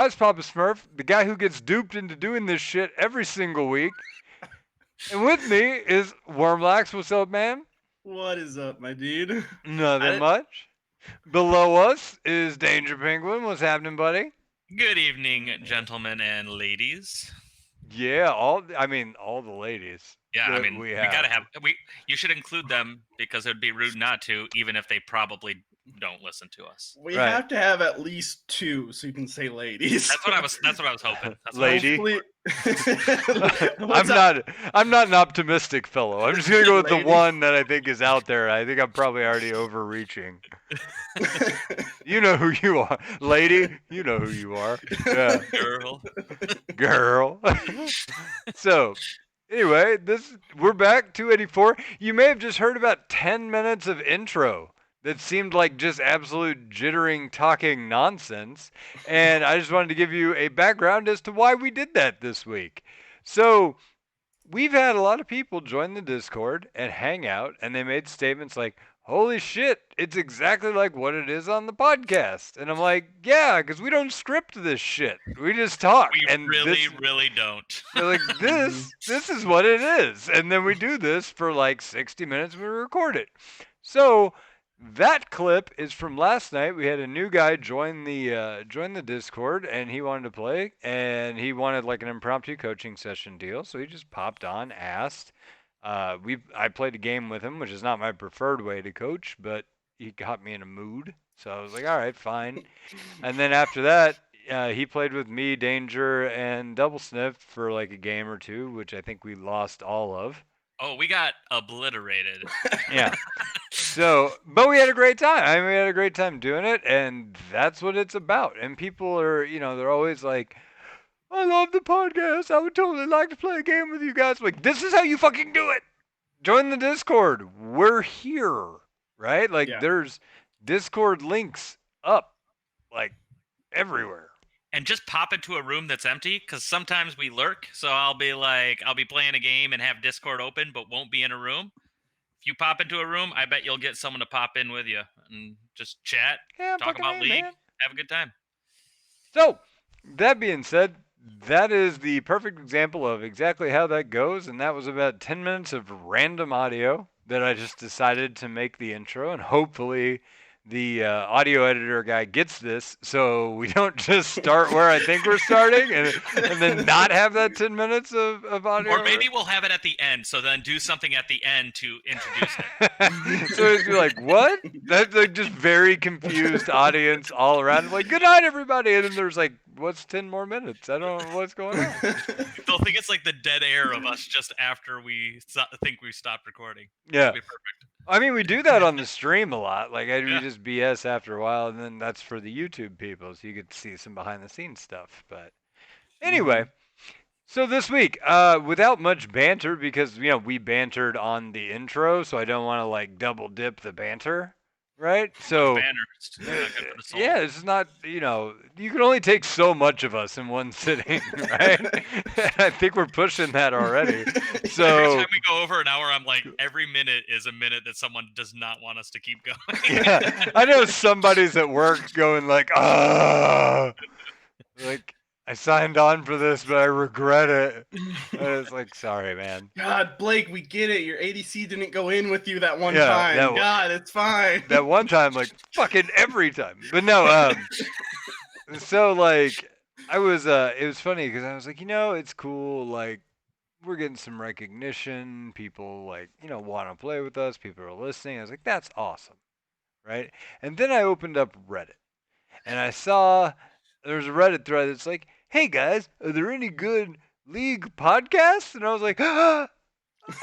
That's Papa Smurf, the guy who gets duped into doing this shit every single week. And with me is Wormlax. What's up, man? What is up, my dude? Nothing much. Below us is Danger Penguin. What's happening, buddy? Good evening, gentlemen and ladies. Yeah, all the ladies. Yeah, I that mean, we gotta have you should include them because it would be rude not to, even if they probably don't listen to us. We Right. have to have at least two, so you can say ladies. That's what I was hoping. That's what Lady. What's I'm not an optimistic fellow. I'm just gonna go with the Lady. one that I think is out there. I think I'm probably already overreaching. You know who you are, lady. You know who you are. Yeah, girl. So, anyway, we're back 284. You may have just heard about 10 minutes of intro that seemed like just absolute jittering talking nonsense, and I just wanted to give you a background as to why we did that this week. So, we've had a lot of people join the Discord and hang out, and they made statements like, holy shit, it's exactly like what it is on the podcast. And I'm like, yeah, because we don't script this shit. We just talk. We and really don't. They're like, this is what it is. And then we do this for like 60 minutes and we record it. So that clip is from last night. We had a new guy join the Discord, and he wanted to play, and he wanted like an impromptu coaching session deal. So he just popped on, asked. I played a game with him, which is not my preferred way to coach, but he got me in a mood. So I was like, all right, fine. And then after that, he played with me, Danger, and Double Sniff for like a game or two, which I think we lost all of. Oh, we got obliterated. Yeah. So, but we had a great time. I mean, we had a great time doing it, and that's what it's about. And people are, they're always like, I love the podcast. I would totally like to play a game with you guys. Like, this is how you fucking do it. Join the Discord. We're here, right? Like, there's Discord links up, like, everywhere. And just pop into a room that's empty, because sometimes we lurk. So I'll be playing a game and have Discord open, but won't be in a room. If you pop into a room, I bet you'll get someone to pop in with you and just chat, talk about League, have a good time. So, that being said, that is the perfect example of exactly how that goes, and that was about 10 minutes of random audio that I just decided to make the intro, and hopefully the audio editor guy gets this, so we don't just start where I think we're starting and then not have that 10 minutes of audio. Or maybe we'll have it at the end, so then do something at the end to introduce it. So it's like, what? That's like just very confused audience all around. Like, good night, everybody. And then there's like, what's 10 more minutes? I don't know what's going on. They'll think it's like the dead air of us just after we think we stopped recording. Yeah. It'll be perfect. I mean, we do that on the stream a lot. Like, we just BS after a while, and then that's for the YouTube people, so you get to see some behind-the-scenes stuff. But anyway, so this week, without much banter, because, we bantered on the intro, so I don't want to, like, double-dip the banter, right? So, yeah, it's not, you can only take so much of us in one sitting, right? I think we're pushing that already. So every time we go over an hour, I'm like, every minute is a minute that someone does not want us to keep going. Yeah, I know somebody's at work going like, like, I signed on for this, but I regret it. And it's like, sorry, man. God, Blake, we get it. Your ADC didn't go in with you that one time. God, it's fine. That one time, like, fucking every time. But no, so, like, it was funny because I was like, it's cool, like, we're getting some recognition. People, like, want to play with us. People are listening. I was like, that's awesome, right? And then I opened up Reddit, and I saw there's a Reddit thread that's like, hey, guys, are there any good League podcasts? And I was like, I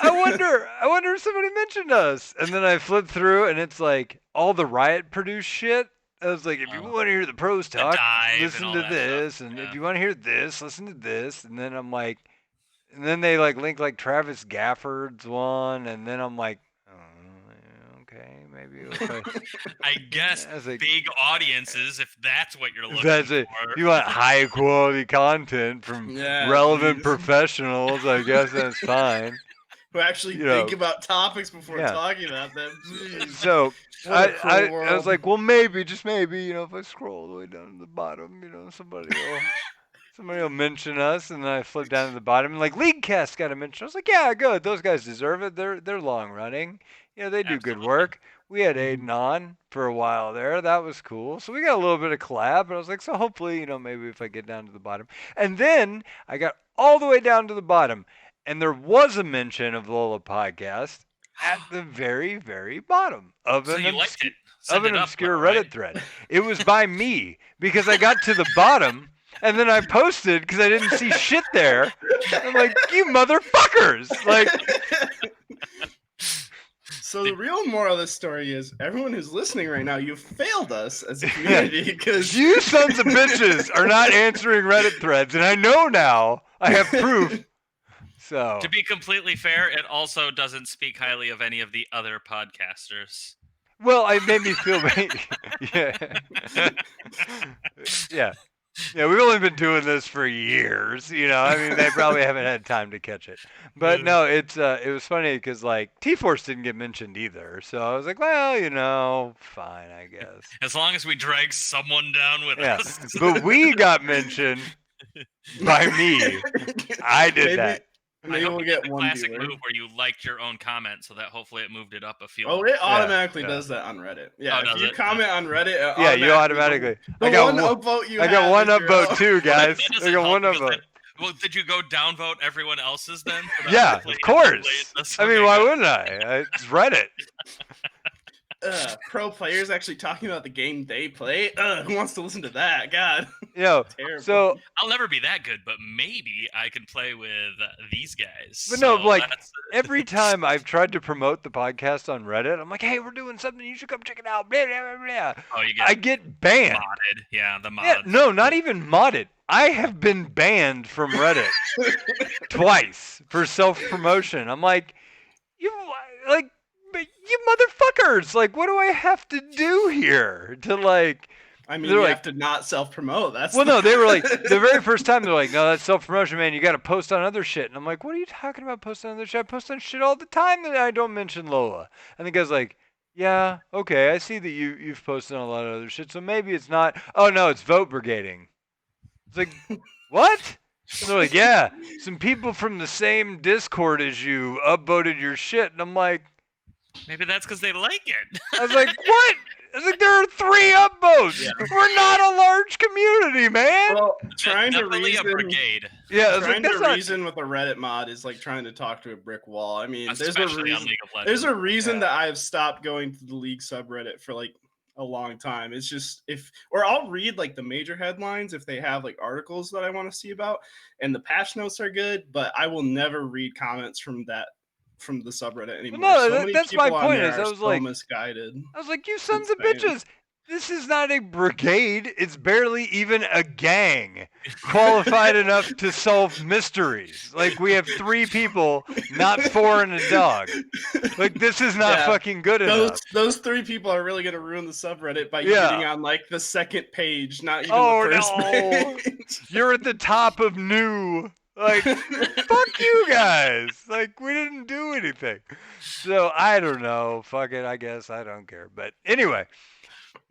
wonder if somebody mentioned us. And then I flipped through, and it's like all the Riot produced shit. I was like, if you want to hear the pros talk, listen to this. And if you want to hear this, listen to this. And then I'm like, and then they like link like Travis Gafford's one. And then I'm like, okay, maybe. I guess like, big audiences, if that's what you're looking for. You want high quality content from relevant professionals, I guess that's fine. who actually think about topics before talking about them. Jeez. So What a cruel I was world. like, well, maybe, just maybe, if I scroll all the way down to the bottom, somebody will mention us, and then I flip down to the bottom, and like LeagueCast got a mention. I was like, yeah, good. Those guys deserve it. They're long running. They do good work. We had Aiden on for a while there. That was cool. So we got a little bit of collab. And I was like, so hopefully, maybe if I get down to the bottom. And then I got all the way down to the bottom, and there was a mention of LOLA podcast at the very, very bottom of an obscure Reddit thread. It was by me because I got to the bottom. And then I posted because I didn't see shit there. I'm like, you motherfuckers! Like, so the real moral of this story is, everyone who's listening right now, you've failed us as a community because you sons of bitches are not answering Reddit threads, and I know now. I have proof. So to be completely fair, it also doesn't speak highly of any of the other podcasters. Well, it made me feel yeah. Yeah, we've only been doing this for years, I mean, they probably haven't had time to catch it. But no, it was funny because, like, T-Force didn't get mentioned either. So I was like, well, fine, I guess. As long as we drag someone down with us. But we got mentioned by me. I did that. Maybe we'll get one classic move where you liked your own comment, so that hopefully it moved it up a few. Oh, it automatically does that on Reddit. Yeah, if you comment on Reddit, you automatically. I got one upvote. I got one upvote too, guys. I got one upvote. Well, did you go downvote everyone else's then? Yeah, of course. I mean, why wouldn't I? It's Reddit. Pro players actually talking about the game they play. Who wants to listen to that? God. Terrible. So I'll never be that good, but maybe I can play with these guys. But no, like every time I've tried to promote the podcast on Reddit, I'm like, hey, we're doing something. You should come check it out. Blah, blah, blah. Oh, I get banned. Modded. Yeah, the mods. Yeah, no, not even modded. I have been banned from Reddit twice for self-promotion. I'm like, but you motherfuckers, like, what do I have to do here to, like... I mean, you have to not self-promote. No, they were like, the very first time, they're like, no, that's self-promotion, man. You got to post on other shit. And I'm like, what are you talking about posting on other shit? I post on shit all the time that I don't mention LOLA. And the guy's like, yeah, okay, I see that you've posted on a lot of other shit, so maybe it's not... Oh, no, it's vote brigading. It's like, what? And they're like, yeah, some people from the same Discord as you upvoted your shit. And I'm like... Maybe that's because they like it. I was like, what? I was like, there are 3 upvotes. Yeah. We're not a large community, man. Well, trying to reason, a brigade. Yeah, trying to reason with a Reddit mod is like trying to talk to a brick wall. I mean, there's a reason that I've stopped going to the League subreddit for like a long time. It's just I'll read like the major headlines if they have like articles that I want to see about, and the patch notes are good, but I will never read comments from the subreddit anymore. No, that's my point. I was like, misguided. I was like, you sons of bitches. This is not a brigade. It's barely even a gang qualified enough to solve mysteries. Like, we have 3 people, not 4 and a dog. Like, this is not fucking good enough. Those 3 people are really going to ruin the subreddit by getting on, like, the second page, not even the first page. You're at the top of new. Like, fuck you guys. Like, we didn't do anything. So, I don't know. Fuck it, I guess. I don't care. But anyway,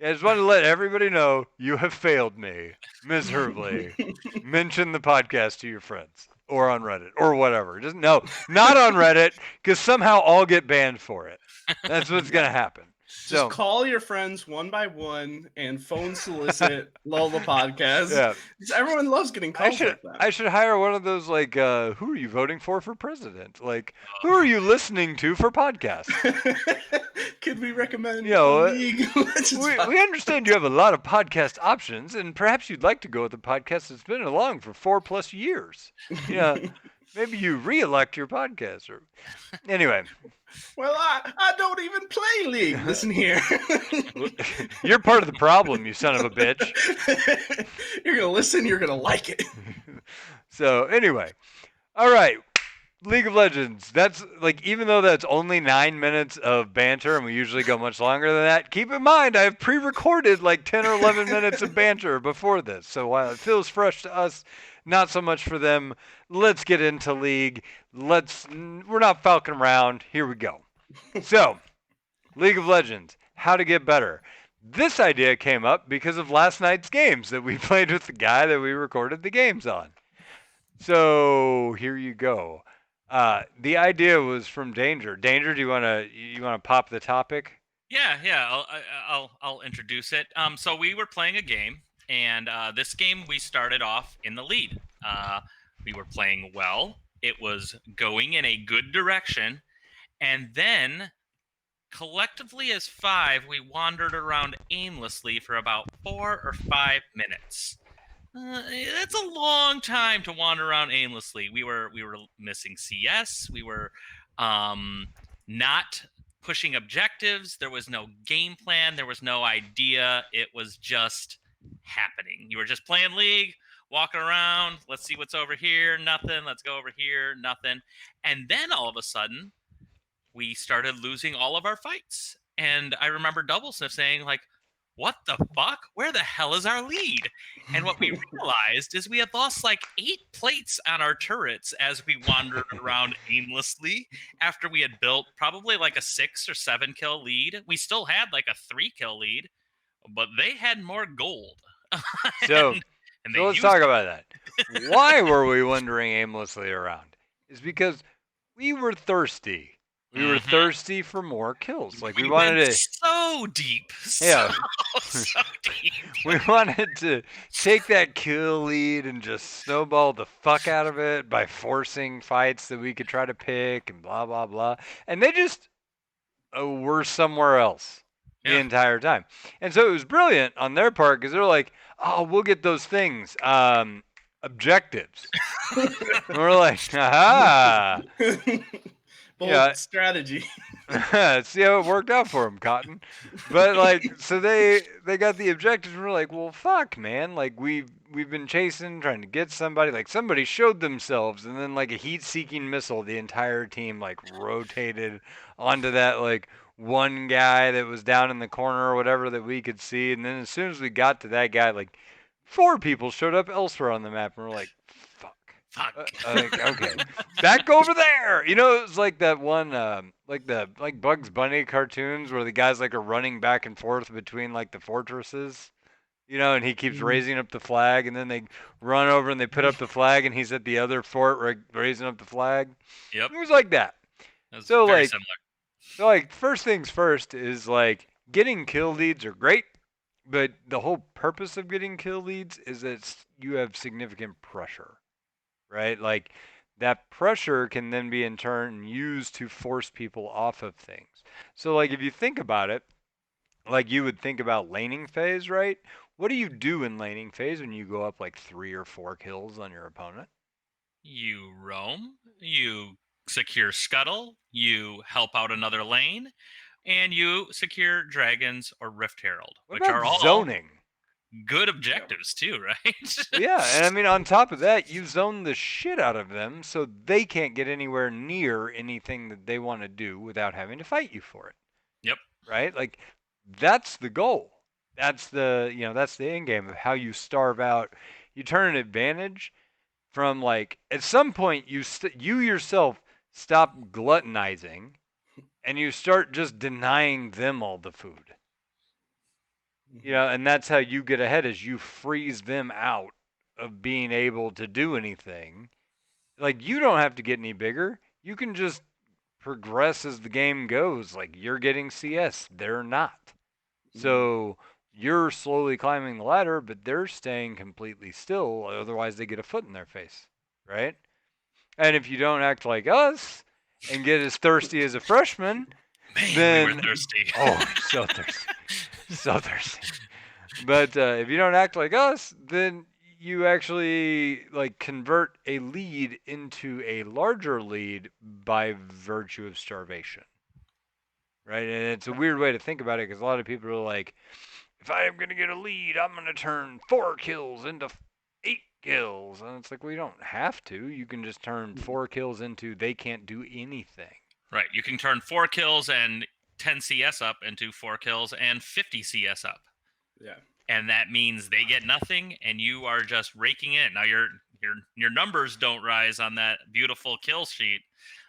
I just wanted to let everybody know you have failed me miserably. Mention the podcast to your friends or on Reddit or whatever. Just not on Reddit, because somehow I'll get banned for it. That's what's going to happen. Just call your friends one by one and phone solicit LOLA podcast. Yeah. Everyone loves getting calls like that. I should hire one of those, like, who are you voting for president? Like, who are you listening to for podcasts? Could we recommend League? we understand you have a lot of podcast options, and perhaps you'd like to go with a podcast that's been along for 4+ years. Yeah. Maybe you re-elect your podcast. Anyway. Well, I don't even play League. Listen here. You're part of the problem, you son of a bitch. You're going to listen. You're going to like it. So, anyway. All right. League of Legends. That's like, even though that's only 9 minutes of banter, and we usually go much longer than that. Keep in mind, I've pre-recorded like 10 or 11 minutes of banter before this, so while it feels fresh to us, not so much for them. Let's get into League. We're not falcon around. Here we go. So, League of Legends. How to get better. This idea came up because of last night's games that we played with the guy that we recorded the games on. So here you go. The idea was from Danger. Danger, do you wanna pop the topic? Yeah. I'll introduce it. So we were playing a game, and this game we started off in the lead. We were playing well. It was going in a good direction, and then collectively as five, we wandered around aimlessly for about 4 or 5 minutes. That's a long time to wander around aimlessly. We were missing CS. We were not pushing objectives. There was no game plan. There was no idea. It was just happening. You were just playing League, walking around. Let's see what's over here. Nothing. Let's go over here. Nothing. And then all of a sudden, we started losing all of our fights. And I remember Doublesmith saying, like, what the fuck? Where the hell is our lead? And what we realized is we had lost like 8 plates on our turrets as we wandered around aimlessly after we had built probably like a 6 or 7 kill lead. We still had like a 3 kill lead, but they had more gold. So, and so let's talk about that. Why were we wandering aimlessly around? It's because we were thirsty. We were thirsty for more kills. Like we wanted went to so deep. Yeah. So deep. We wanted to take that kill lead and just snowball the fuck out of it by forcing fights that we could try to pick and blah blah blah. And they just were somewhere else the entire time. And so it was brilliant on their part because they're like, "Oh, we'll get those things, objectives." And we're like, "Aha!" Bold strategy. See how it worked out for them, Cotton. But like, so they got the objectives, and we're like, well, fuck, man. Like we've been chasing, trying to get somebody. Like somebody showed themselves, and then like a heat-seeking missile, the entire team like rotated onto that like one guy that was down in the corner or whatever that we could see. And then as soon as we got to that guy, like 4 people showed up elsewhere on the map, and we're like, fuck. Okay, back over there. You know, it was like that one, like Bugs Bunny cartoons where the guys like are running back and forth between like the fortresses. You know, and he keeps raising up the flag, and then they run over and they put up the flag, and he's at the other fort raising up the flag. Yep, it was like that. That's so very like, similar. So like, first things first is like getting kill leads are great, but the whole purpose of getting kill leads is that you have significant pressure. Right? Like that pressure can then be in turn used to force people off of things. So like if you think about it, like you would think about laning phase, right? What do you do in laning phase when you go up like 3 or 4 kills on your opponent? You roam, you secure scuttle, you help out another lane, and you secure dragons or Rift Herald, What which about are all zoning? good objectives too, right? Yeah, and I mean on top of that, you zone the shit out of them so they can't get anywhere near anything that they want to do without having to fight you for it. Yep. Right? Like that's the goal. That's that's the end game of how you starve out. You turn an advantage from like at some point you yourself stop gluttonizing and you start just denying them all the food. And that's how you get ahead is you freeze them out of being able to do anything. Like you don't have to get any bigger. You can just progress as the game goes. Like you're getting CS, they're not. So you're slowly climbing the ladder, but they're staying completely still. Otherwise, they get a foot in their face, right? And if you don't act like us and get as thirsty as a freshman, then we were thirsty. Oh, so thirsty, so thirsty. But if you don't act like us, then you actually like convert a lead into a larger lead by virtue of starvation, right? And it's a weird way to think about it because a lot of people are like, if I am going to get a lead, I'm going to turn 4 kills into 8 skills. And it's like, well, you don't have to. You can just turn 4 kills into they can't do anything. Right. You can turn 4 kills and 10 CS up into 4 kills and 50 CS up. Yeah. And that means they get nothing and you are just raking in. Now your numbers don't rise on that beautiful kill sheet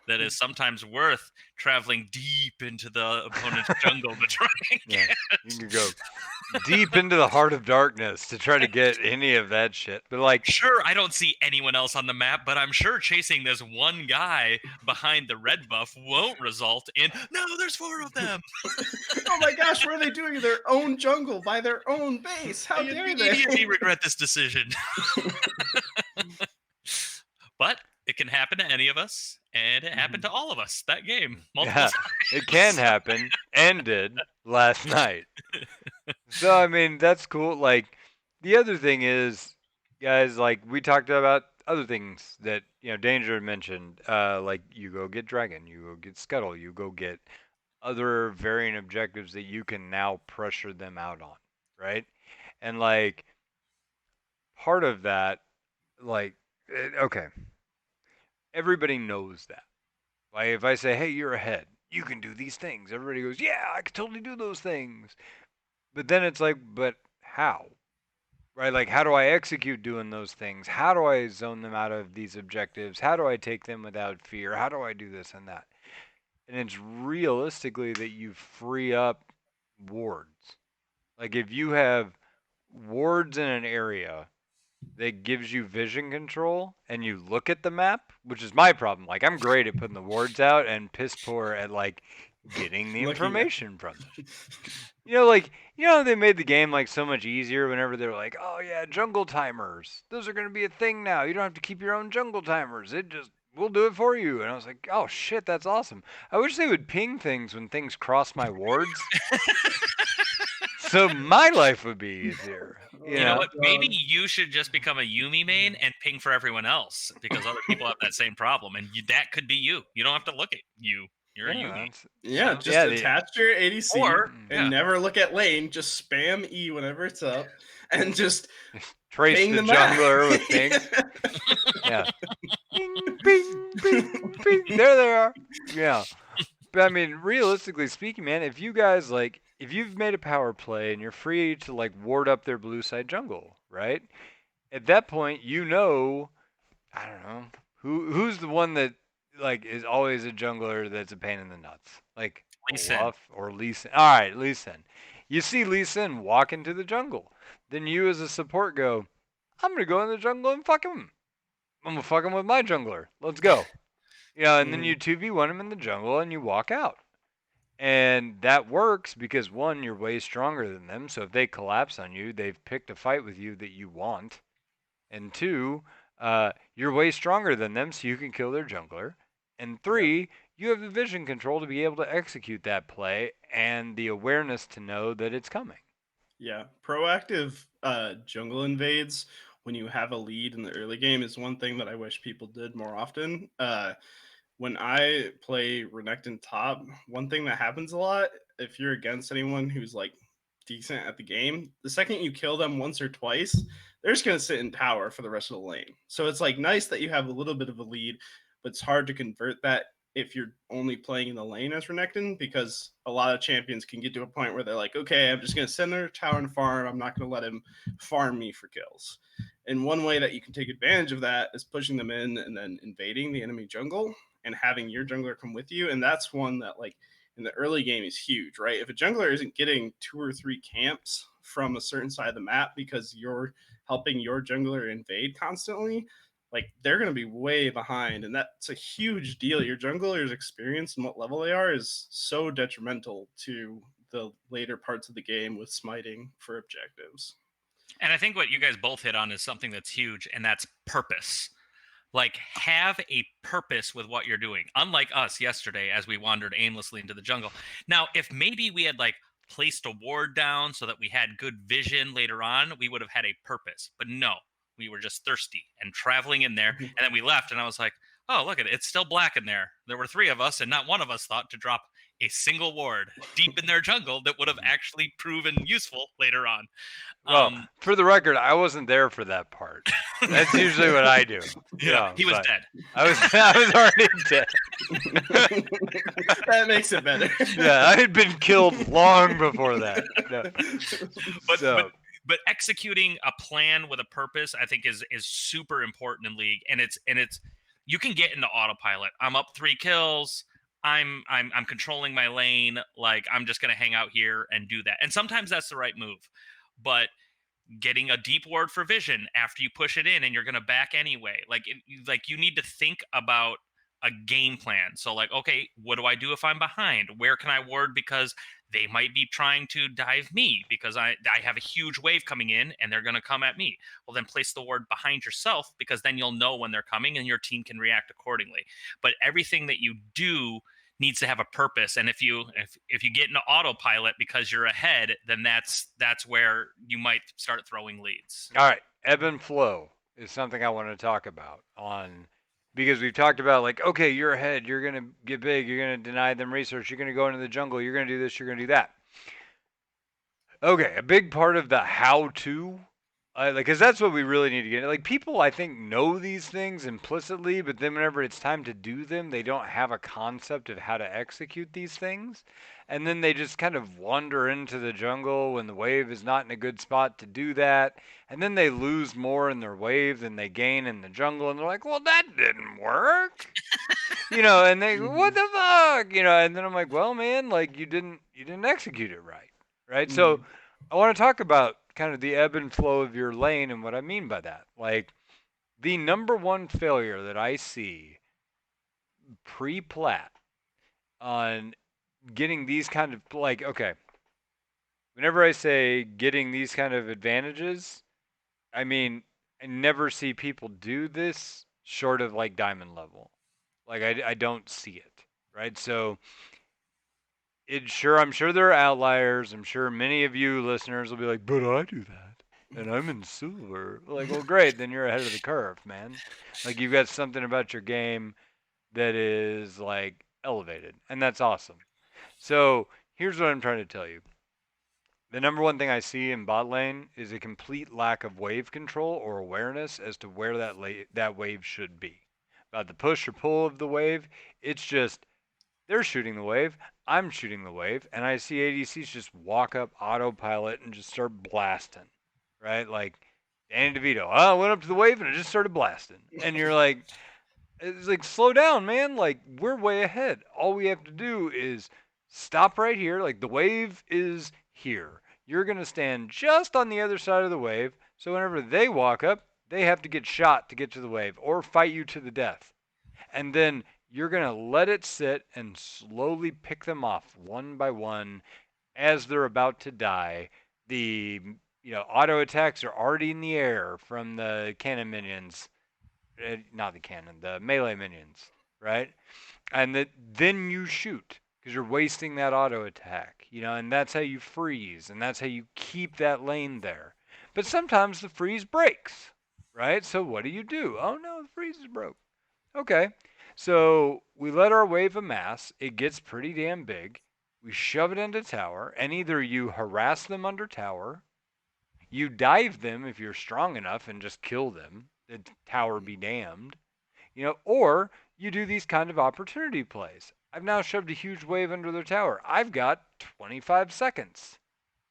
that is sometimes worth traveling deep into the opponent's jungle to try and get. You can go deep into the heart of darkness to try to get any of that shit. But like, sure, I don't see anyone else on the map, but I'm sure chasing this one guy behind the red buff won't result in, no, there's 4 of them. Oh my gosh, what are they doing? Their own jungle by their own base. How dare they? I immediately regret this decision. But it can happen to any of us, and it happened to all of us that game multiple times. It can happen and did last night. So I mean, that's cool. Like, the other thing is, guys, like we talked about other things that Danger mentioned. Like you go get Dragon, you go get Scuttle, you go get other varying objectives that you can now pressure them out on, right? And like part of that, like, okay, everybody knows that. Like if I say, hey, you're ahead, you can do these things, everybody goes, yeah, I can totally do those things. But then it's like, but how? Right? Like, how do I execute doing those things? How do I zone them out of these objectives? How do I take them without fear? How do I do this and that? And it's realistically that you free up wards. Like, if you have wards in an area that gives you vision control and you look at the map, which is my problem. Like, I'm great at putting the wards out and piss poor at, like, getting the information from them. They made the game like so much easier whenever they're like, oh yeah, jungle timers. Those are going to be a thing now. You don't have to keep your own jungle timers. We'll do it for you. And I was like, oh shit, that's awesome. I wish they would ping things when things cross my wards. So my life would be easier. You know what? Maybe you should just become a Yumi main and ping for everyone else because other people have that same problem. And that could be you. You don't have to look at you. You're a Yumi. Yeah, just attach your ADC and never look at lane. Just spam E whenever it's up and just trace the jungler with things. Yeah. Bing, bing, bing, bing. There they are. Yeah. But I mean, realistically speaking, man, if you guys if you've made a power play and you're free to like ward up their blue side jungle, right? At that point, I don't know, who's the one that like is always a jungler that's a pain in the nuts, like Olaf or Lee Sin. All right, Lee Sin. You see Lee Sin walk into the jungle, then you as a support go, I'm gonna go in the jungle and fuck him. I'm gonna fuck him with my jungler. Let's go. And then you 2v1 him in the jungle and you walk out. And that works because one, you're way stronger than them. So if they collapse on you, they've picked a fight with you that you want. And two, you're way stronger than them, so you can kill their jungler. And three, you have the vision control to be able to execute that play and the awareness to know that it's coming. Yeah, proactive jungle invades when you have a lead in the early game is one thing that I wish people did more often. When I play Renekton top, one thing that happens a lot, if you're against anyone who's like decent at the game, the second you kill them once or twice, they're just going to sit in tower for the rest of the lane. So it's like nice that you have a little bit of a lead, but it's hard to convert that if you're only playing in the lane as Renekton, because a lot of champions can get to a point where they're like, okay, I'm just going to send their tower and farm. I'm not going to let him farm me for kills. And one way that you can take advantage of that is pushing them in and then invading the enemy jungle and having your jungler come with you. And that's one that, like, in the early game is huge, right? If a jungler isn't getting 2 or 3 camps from a certain side of the map because you're helping your jungler invade constantly, like, they're going to be way behind. And that's a huge deal. Your jungler's experience and what level they are is so detrimental to the later parts of the game with smiting for objectives. And I think what you guys both hit on is something that's huge, and that's purpose. Like, have a purpose with what you're doing. Unlike us yesterday as we wandered aimlessly into the jungle. Now, if maybe we had, like, placed a ward down so that we had good vision later on, we would have had a purpose. But no, we were just thirsty and traveling in there. And then we left, and I was like, oh, look at it. It's still black in there. There were 3 of us, and not one of us thought to drop a single ward deep in their jungle that would have actually proven useful later on. Well, for the record, I wasn't there for that part. That's usually what I do. Yeah, he was dead. I was already dead. That makes it better. Yeah, I had been killed long before that. No. But executing a plan with a purpose, I think, is super important in League, and it's you can get into autopilot. I'm up 3 kills. I'm controlling my lane. Like, I'm just gonna hang out here and do that. And sometimes that's the right move, but getting a deep ward for vision after you push it in and you're going to back anyway. Like you need to think about a game plan. So like, okay, what do I do if I'm behind? Where can I ward? Because they might be trying to dive me because I have a huge wave coming in and they're going to come at me. Well, then place the ward behind yourself, because then you'll know when they're coming and your team can react accordingly. But everything that you do needs to have a purpose, and if you get into autopilot because you're ahead, then that's where you might start throwing leads. All right, ebb and flow is something I want to talk about because we've talked about, like, okay, you're ahead, you're gonna get big, you're gonna deny them research, you're gonna go into the jungle, you're gonna do this, you're gonna do that. Okay, a big part of the how-to, because that's what we really need to get. Like, people, I think, know these things implicitly, but then whenever it's time to do them, they don't have a concept of how to execute these things. And then they just kind of wander into the jungle when the wave is not in a good spot to do that. And then they lose more in their wave than they gain in the jungle. And they're like, well, that didn't work. And they, what the fuck? And then I'm like, well, man, like, you didn't execute it right. Right? So I want to talk about kind of the ebb and flow of your lane and what I mean by that. Like, the number one failure that I see pre-plat on getting these kind of, like, okay, whenever I say getting these kind of advantages, I mean, I never see people do this short of like diamond level. Like, I don't see it, right? So I'm sure there are outliers. I'm sure many of you listeners will be like, but I do that, and I'm in silver. Like, well, great, then you're ahead of the curve, man. Like, you've got something about your game that is like elevated, and that's awesome. So here's what I'm trying to tell you. The number one thing I see in bot lane is a complete lack of wave control or awareness as to where that wave should be. About the push or pull of the wave, it's just they're shooting the wave, I'm shooting the wave, and I see ADCs just walk up autopilot and just start blasting, right? Like Danny DeVito, I went up to the wave and it just started blasting, and you're like, it's like, slow down, man. Like, we're way ahead. All we have to do is stop right here. Like, the wave is here. You're going to stand just on the other side of the wave. So whenever they walk up, they have to get shot to get to the wave or fight you to the death. And then you're going to let it sit and slowly pick them off one by one as they're about to die. The auto attacks are already in the air from the cannon minions. Not the cannon, the melee minions, right? And then you shoot because you're wasting that auto attack, and that's how you freeze, and that's how you keep that lane there. But sometimes the freeze breaks, right? So what do? Oh no, the freeze is broke. Okay, so we let our wave amass. It gets pretty damn big. We shove it into tower, and either you harass them under tower, you dive them if you're strong enough and just kill them. The tower be damned. Or you do these kind of opportunity plays. I've now shoved a huge wave under their tower. I've got 25 seconds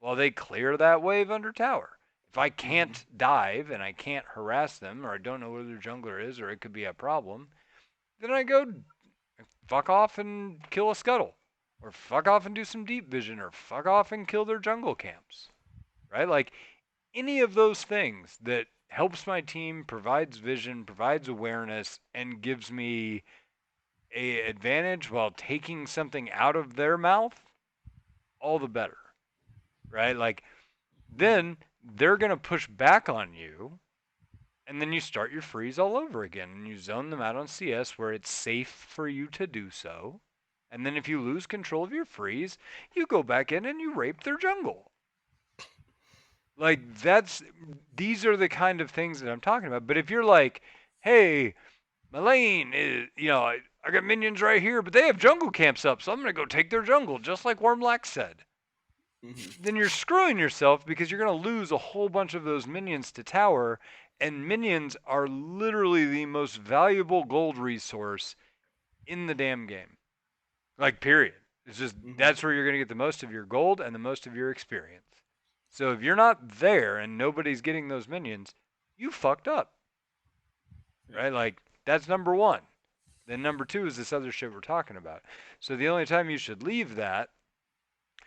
while they clear that wave under tower. If I can't dive and I can't harass them, or I don't know where their jungler is, or it could be a problem, then I go fuck off and kill a scuttle, or fuck off and do some deep vision, or fuck off and kill their jungle camps, right? Like, any of those things that helps my team, provides vision, provides awareness, and gives me a advantage while taking something out of their mouth, all the better, right? Like, then they're going to push back on you, and then you start your freeze all over again, and you zone them out on CS where it's safe for you to do so. And then if you lose control of your freeze, you go back in and you rape their jungle. Like, these are the kind of things that I'm talking about. But if you're like, hey, my lane is, I got minions right here, but they have jungle camps up, so I'm gonna go take their jungle, just like Wormlax said. Then you're screwing yourself because you're gonna lose a whole bunch of those minions to tower, and minions are literally the most valuable gold resource in the damn game. Like, period. It's just that's where you're gonna get the most of your gold and the most of your experience. So if you're not there and nobody's getting those minions, you fucked up. Right? Like, that's number one. Then number two is this other shit we're talking about. So the only time you should leave that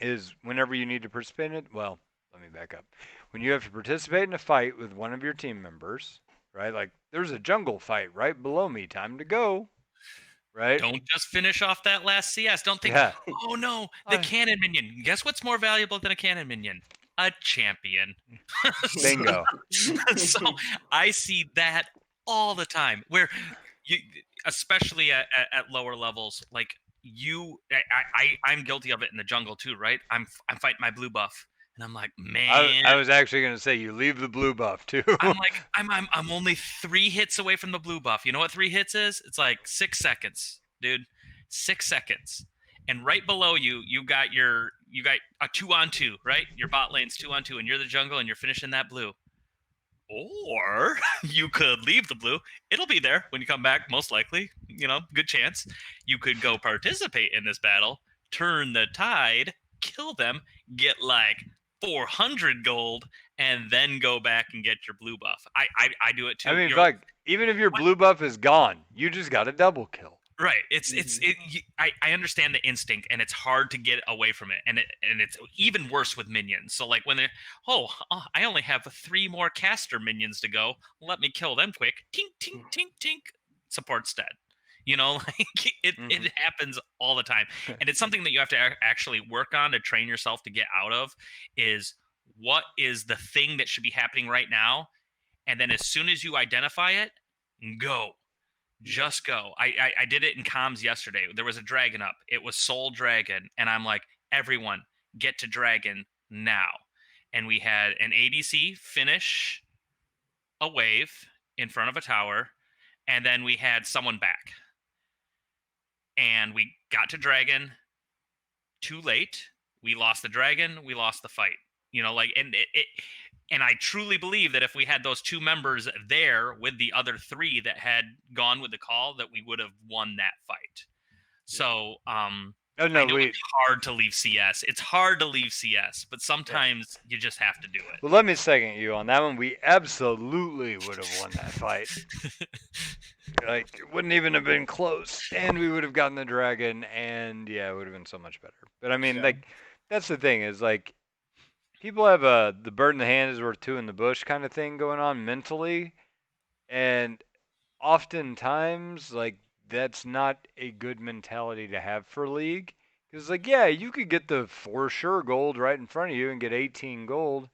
is whenever you need to participate in it. Well, let me back up. When you have to participate in a fight with one of your team members, right? Like, there's a jungle fight right below me. Time to go. Right? Don't just finish off that last CS. Don't think, oh no, the cannon minion. Guess what's more valuable than a cannon minion? A champion. Bingo. So I see that all the time where you, especially at lower levels, like I'm guilty of it in the jungle too, right? I'm fighting my blue buff. And I'm like, man. I was actually gonna say you leave the blue buff too. I'm like, I'm only 3 hits away from the blue buff. You know what 3 hits is? It's like 6 seconds, dude. 6 seconds. And right below you, you got a 2-on-2, right? Your bot lane's 2-on-2, and you're the jungle, and you're finishing that blue. Or you could leave the blue. It'll be there when you come back, most likely. Good chance. You could go participate in this battle, turn the tide, kill them, get like 400 gold, and then go back and get your blue buff. I do it too. I mean, fuck, even if your blue buff is gone, you just got a double kill. Right. I understand the instinct, and it's hard to get away from it, and it's even worse with minions. So like when they're, I only have 3 more caster minions to go. Let me kill them quick. Tink, tink, tink, tink. Support's dead. Like it happens all the time, and it's something that you have to actually work on to train yourself to get out of. Is what is the thing that should be happening right now, and then as soon as you identify it, go. Just go. I did it in comms yesterday. There was a dragon up. It was Soul Dragon. And I'm like, everyone, get to dragon now. And we had an ADC finish a wave in front of a tower. And then we had someone back. And we got to dragon too late. We lost the dragon. We lost the fight. And I truly believe that if we had those 2 members there with the other 3 that had gone with the call, that we would have won that fight. So, it's hard to leave CS. It's hard to leave CS, but sometimes you just have to do it. Well, let me second you on that one. We absolutely would have won that fight. Like, it wouldn't even have been close, and we would have gotten the dragon, and yeah, it would have been so much better. But I mean, like, that's the thing is like, people have the bird in the hand is worth 2 in the bush kind of thing going on mentally, and oftentimes like that's not a good mentality to have for League. Because like, yeah, you could get the for sure gold right in front of you and get 18 gold,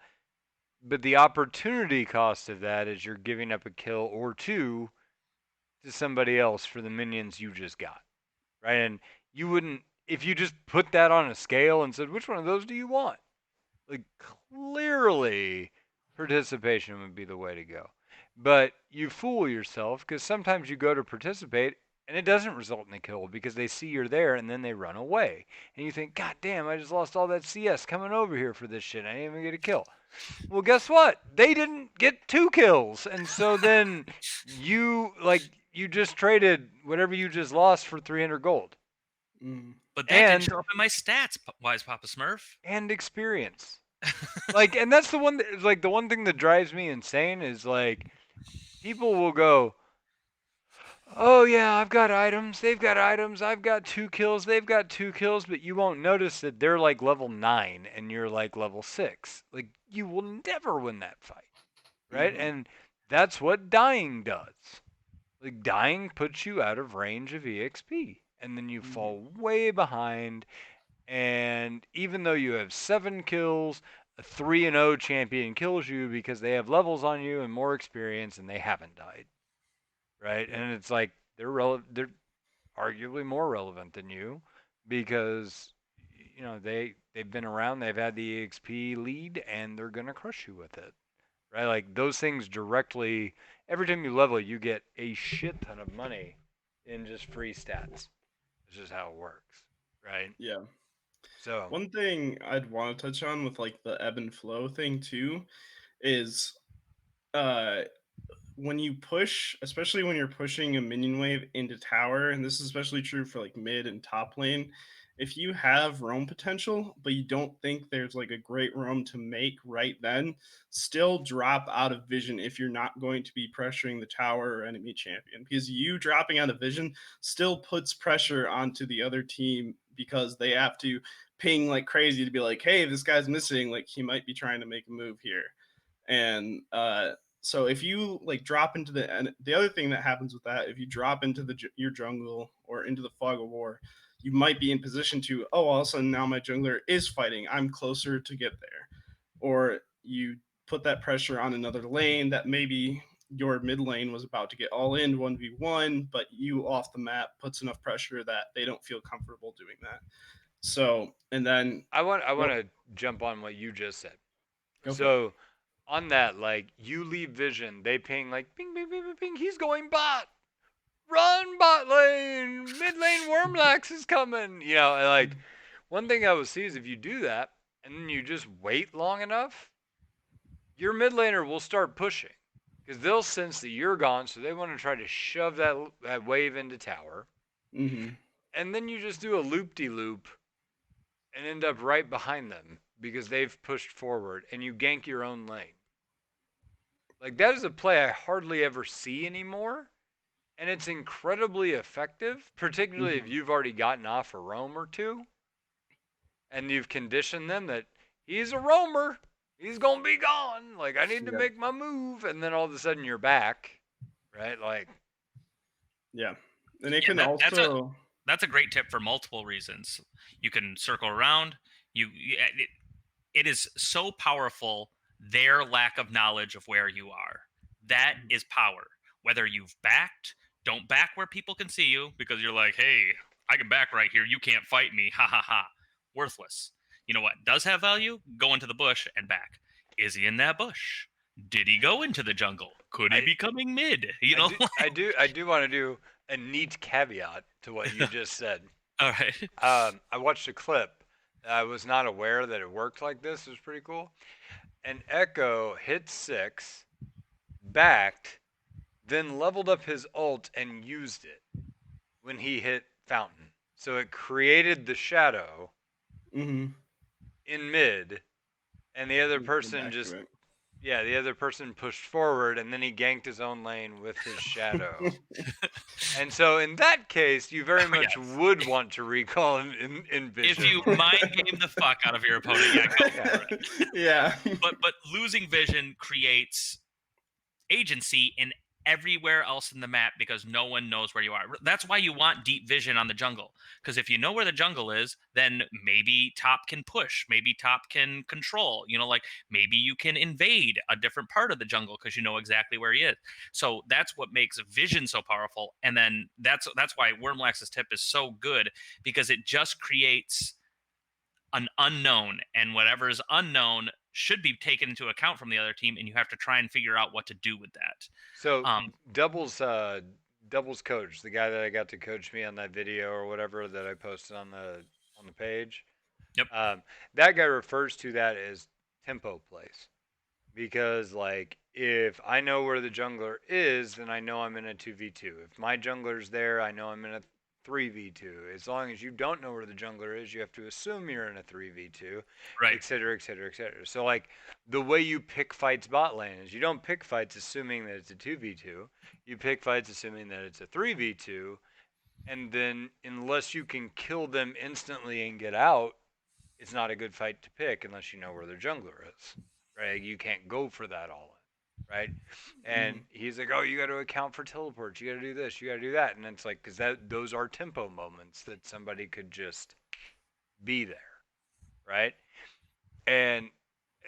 but the opportunity cost of that is you're giving up a kill or 2 to somebody else for the minions you just got, right? And you wouldn't, if you just put that on a scale and said, which one of those do you want? Like, clearly, participation would be the way to go. But you fool yourself because sometimes you go to participate and it doesn't result in a kill because they see you're there and then they run away. And you think, God damn, I just lost all that CS coming over here for this shit. I didn't even get a kill. Well, guess what? They didn't get 2 kills. And so then you just traded whatever you just lost for 300 gold. But that didn't show up in my stats, Wise Papa Smurf. And experience. Like, and that's the one that, like, the one thing that drives me insane is like, people will go, oh yeah, I've got items, they've got items, I've got 2 kills, they've got 2 kills, but you won't notice that they're like level 9 and you're like level 6. Like, you will never win that fight, right? And that's what dying does. Like, dying puts you out of range of EXP, and then you fall way behind. And even though you have 7 kills, a 3-0 champion kills you because they have levels on you and more experience, and they haven't died, right? And it's like they're arguably more relevant than you because they've been around, they've had the EXP lead, and they're gonna crush you with it, right? Like, those things directly. Every time you level, you get a shit ton of money in just free stats. It's just how it works, right? Yeah. So One thing I'd want to touch on with like the ebb and flow thing too is uh when you push, especially when you're pushing a minion wave into tower, and this is especially true for like mid and top lane, if you have roam potential, but you don't think there's like a great roam to make right then, still drop out of vision if you're not going to be pressuring the tower or enemy champion. Because you dropping out of vision still puts pressure onto the other team because they have to ping like crazy to be like, hey, this guy's missing, like he might be trying to make a move here. And so if you like drop into and the other thing that happens with that, if you drop into your jungle or into the fog of war, you might be in position to, oh, all of a sudden now my jungler is fighting, I'm closer to get there. Or you put that pressure on another lane that maybe your mid lane was about to get all in 1v1, but you off the map puts enough pressure that they don't feel comfortable doing that. So, and then I want to jump on what you just said. go for it. So on that, like you leave vision, they ping like ping ping ping ping ping. He's going bot. Run bot lane. Mid lane Wormlax is coming. You know, like one thing I will see is if you do that and then you just wait long enough, your mid laner will start pushing because they'll sense that you're gone, so they want to try to shove that wave into tower. Mm-hmm. And then you just do a loop-de-loop and end up right behind them because they've pushed forward and you gank your own lane. Like that is a play I hardly ever see anymore, and it's incredibly effective, particularly if you've already gotten off a roam or two and you've conditioned them that he's a roamer, he's gonna be gone. Like I need to make my move, and then all of a sudden you're back, right? Like, yeah, and it can also. That's a great tip for multiple reasons. You can circle around. It is so powerful. Their lack of knowledge of where you are, that is power. Whether you've backed, don't back where people can see you because you're like, hey, I can back right here. You can't fight me. Ha ha ha. Worthless. You know what does have value? Go into the bush and back. Is he in that bush? Did he go into the jungle? Could he be coming mid? You know, I do want to do a neat caveat to what you just said. All right. I watched a clip. I was not aware that it worked like this. It was pretty cool. And Echo hit 6, backed, then leveled up his ult and used it when he hit Fountain. So it created the shadow in mid, and the other person just the other person pushed forward, and then he ganked his own lane with his shadow. And so in that case, you very much would want to recall in vision. If you mind game the fuck out of your opponent, go for it. Yeah. But losing vision creates agency in everywhere else in the map because no one knows where you are. That's why you want deep vision on the jungle. Because if you know where the jungle is, then maybe top can push, maybe top can control, like maybe you can invade a different part of the jungle because you know exactly where he is. So that's what makes vision so powerful. And then that's why Wormlax's tip is so good, because it just creates an unknown, and whatever is unknown should be taken into account from the other team, and you have to try and figure out what to do with that. So doubles coach, the guy that I got to coach me on that video or whatever that I posted on the page. Yep. That guy refers to that as tempo plays, because like if I know where the jungler is, then I know I'm in a 2v2. If my jungler's there, I know I'm in a 3v2. As long as you don't know where the jungler is, you have to assume you're in a 3v2, right, et cetera, et cetera, et cetera. So like the way you pick fights bot lane is you don't pick fights assuming that it's a 2v2. You pick fights assuming that it's a 3v2, and then unless you can kill them instantly and get out, it's not a good fight to pick unless you know where their jungler is, right? You can't go for that all in, right? And he's like, oh, you got to account for teleports. You got to do this. You got to do that. And it's like, because those are tempo moments that somebody could just be there, right? And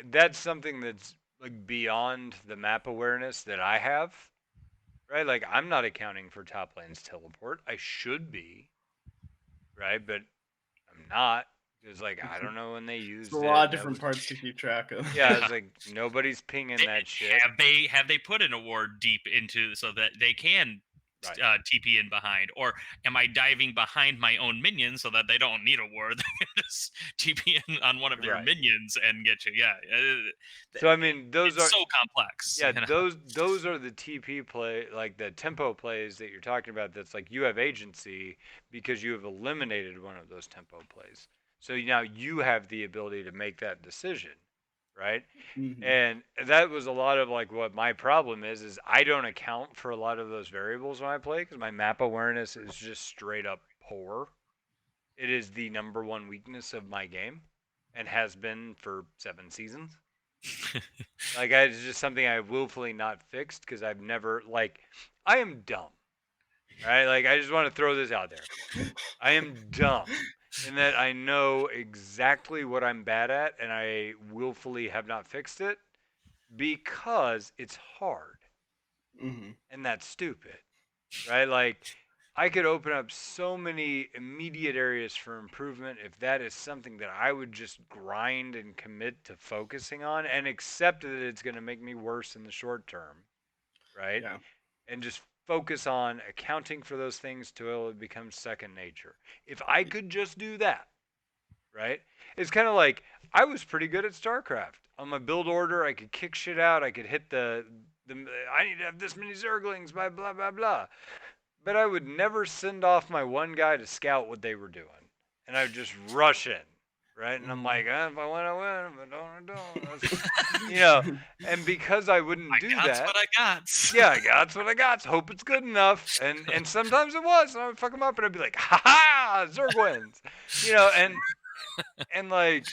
that's something that's like beyond the map awareness that I have, right? Like I'm not accounting for top lane's teleport. I should be, right? But I'm not. It's like I don't know when they used it. A lot of different parts to keep track of. Yeah, it's like nobody's pinging that shit. Have they put an award deep into so that they can TP in behind, or am I diving behind my own minions so that they don't need a ward? They can just TP in on one of your minions and get you. Yeah. So I mean, those it's are so complex. Yeah, those are the TP play, like the tempo plays that you're talking about. That's like you have agency because you have eliminated one of those tempo plays. So now you have the ability to make that decision, right? Mm-hmm. And that was a lot of like what my problem is I don't account for a lot of those variables when I play because my map awareness is just straight up poor. It is the number one weakness of my game and has been for 7 seasons. Like it's just something I willfully not fixed because I've never I am dumb, right? Like I just want to throw this out there. I am dumb in that I know exactly what I'm bad at and I willfully have not fixed it because it's hard, and that's stupid, right? Like I could open up so many immediate areas for improvement if that is something that I would just grind and commit to focusing on and accept that it's going to make me worse in the short term, right? Yeah. And just focus on accounting for those things till it becomes second nature. If I could just do that, right? It's kind of like I was pretty good at StarCraft. On my build order, I could kick shit out. I could hit the I need to have this many Zerglings, blah blah blah blah. But I would never send off my one guy to scout what they were doing. And I would just rush in, right? And I'm like, if I win, I win. If I don't, I don't. And because I wouldn't do that. That's what I got. Yeah, I got what I got. Hope it's good enough. And sometimes it was. And I would fuck them up and I'd be like, ha ha, Zerg wins. And like,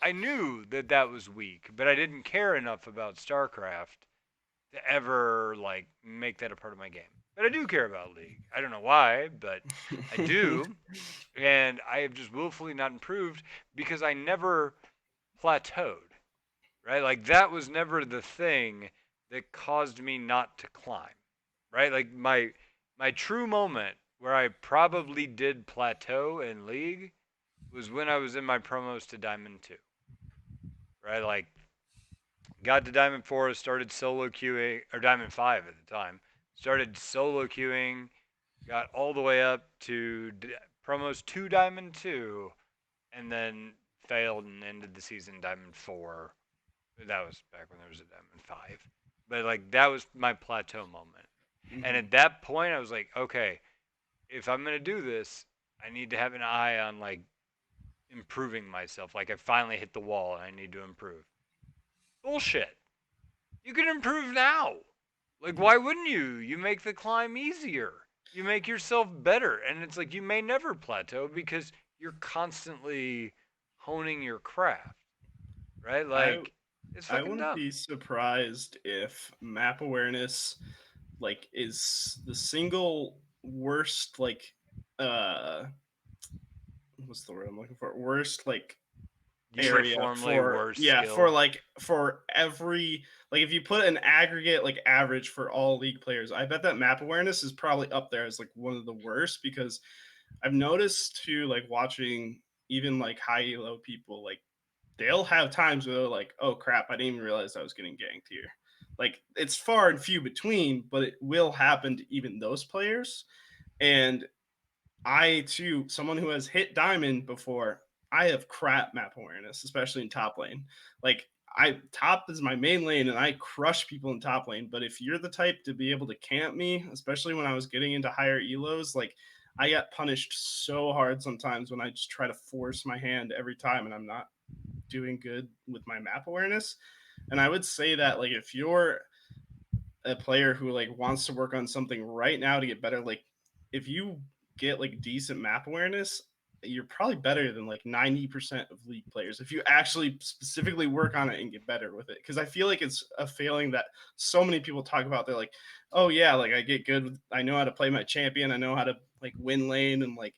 I knew that was weak, but I didn't care enough about StarCraft to ever like make that a part of my game. But I do care about League. I don't know why, but I do. And I have just willfully not improved because I never plateaued, right? Like that was never the thing that caused me not to climb, right? Like my true moment where I probably did plateau in League was when I was in my promos to Diamond 2, right? Like got to Diamond 4, started solo queuing, or Diamond 5 at the time. Started solo queuing, got all the way up to promos to Diamond 2, and then failed and ended the season Diamond 4. That was back when there was a Diamond 5. But like that was my plateau moment. And at that point I was like, okay, if I'm going to do this, I need to have an eye on like improving myself. Like I finally hit the wall and I need to improve. Bullshit. You can improve now. Like, why wouldn't you? You make the climb easier. You make yourself better. And it's like you may never plateau because you're constantly honing your craft. Right? Like, it's fucking dumb. I wouldn't be surprised if map awareness like is the single worst like what's the word I'm looking for? Worst like area for skill. for every like if you put an aggregate like average for all League players, I bet that map awareness is probably up there as like one of the worst because I've noticed too, like watching even like high elo people, like they'll have times where they're like, oh crap, I didn't even realize I was getting ganked here. Like it's far and few between, but it will happen to even those players. And I too, someone who has hit diamond before, I have crap map awareness, especially in top lane. Like top is my main lane and I crush people in top lane. But if you're the type to be able to camp me, especially when I was getting into higher elos, like I got punished so hard sometimes when I just try to force my hand every time and I'm not doing good with my map awareness. And I would say that like if you're a player who like wants to work on something right now to get better, like if you get like decent map awareness, you're probably better than like 90% of League players if you actually specifically work on it and get better with it. Because I feel like it's a failing that so many people talk about. They're like, oh yeah, like I get good, I know how to play my champion, I know how to like win lane and like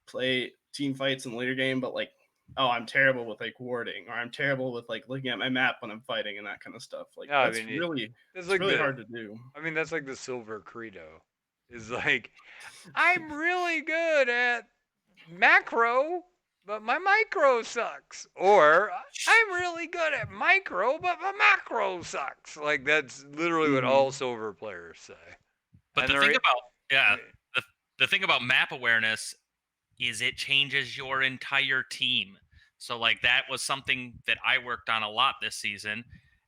play team fights in the later game, but like, oh, I'm terrible with like warding, or I'm terrible with like looking at my map when I'm fighting and that kind of stuff. Like no, that's really hard to do. I mean, that's like the silver credo. Is like, I'm really good at macro, but my micro sucks. Or I'm really good at micro, but my macro sucks. Like that's literally what all silver players say. But the thing about Yeah. I mean, The thing about map awareness is it changes your entire team. So like that was something that I worked on a lot this season.